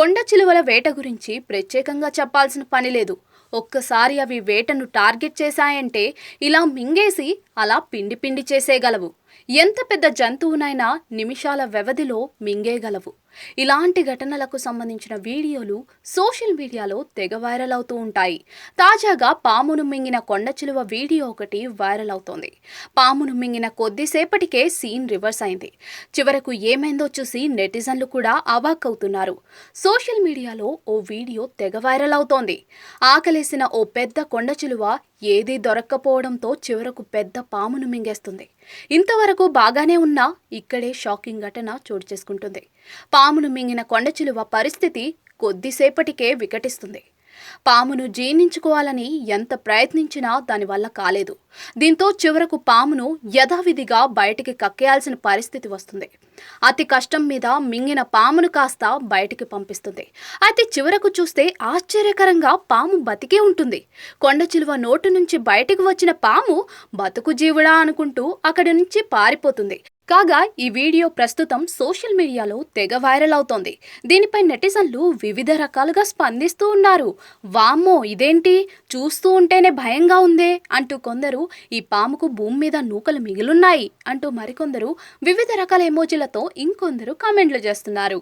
కొండ చిలువల వేట గురించి ప్రత్యేకంగా చెప్పాల్సిన పని లేదు. ఒక్కసారి అవి వేటను టార్గెట్ చేశాయంటే ఇలా మింగేసి అలా పిండి పిండి చేసేయగలవు. ఎంత పెద్ద జంతువునైనా నిమిషాల వ్యవధిలో మింగేయగలవు. ఇలాంటి ఘటనలకు సంబంధించిన వీడియోలు సోషల్ మీడియాలో తెగ వైరల్ అవుతూ ఉంటాయి. తాజాగా పామును మింగిన కొండ చిలువ వీడియో ఒకటి వైరల్ అవుతోంది. పామును మింగిన కొద్దిసేపటికే సీన్ రివర్స్ అయింది. చివరకు ఏమైందో చూసి నెటిజన్లు కూడా అవాక్కవుతున్నారు. సోషల్ మీడియాలో ఓ వీడియో తెగ వైరల్ అవుతోంది. ఆకలేసిన ఓ పెద్ద కొండ చిలువ ఏదీ దొరక్కపోవడంతో చివరకు పెద్ద పామును మింగేస్తుంది. ఇంతవరకు బాగానే ఉన్నా ఇక్కడే షాకింగ్ ఘటన చోటు చేసుకుంటుంది. పామును మింగిన కొండ చిలువ పరిస్థితి కొద్దిసేపటికే వికటిస్తుంది. పామును జీర్ణించుకోవాలని ఎంత ప్రయత్నించినా దానివల్ల కాలేదు. దీంతో చివరకు పామును యథావిధిగా బయటికి కక్కేయాల్సిన పరిస్థితి వస్తుంది. అతి కష్టం మీద మింగిన పామును కాస్త బయటికి పంపిస్తుంది. అయితే చివరకు చూస్తే ఆశ్చర్యకరంగా పాము బతికే ఉంటుంది. కొండ చిలువ నోటు నుంచి బయటకు వచ్చిన పాము బతుకు జీవుడా అనుకుంటూ అక్కడి నుంచి పారిపోతుంది. కాగా ఈ వీడియో ప్రస్తుతం సోషల్ మీడియాలో తెగ వైరల్ అవుతోంది. దీనిపై నెటిజన్లు వివిధ రకాలుగా స్పందిస్తూ ఉన్నారు. వామ్మో ఇదేంటి, చూస్తూ ఉంటేనే భయంగా ఉందే అంటూ కొందరు, ఈ పాముకు భూమి మీద నూకలు మిగిలున్నాయి అంటూ మరికొందరు వివిధ రకాల ఎమోజీలతో ఇంకొందరు కామెంట్లు చేస్తున్నారు.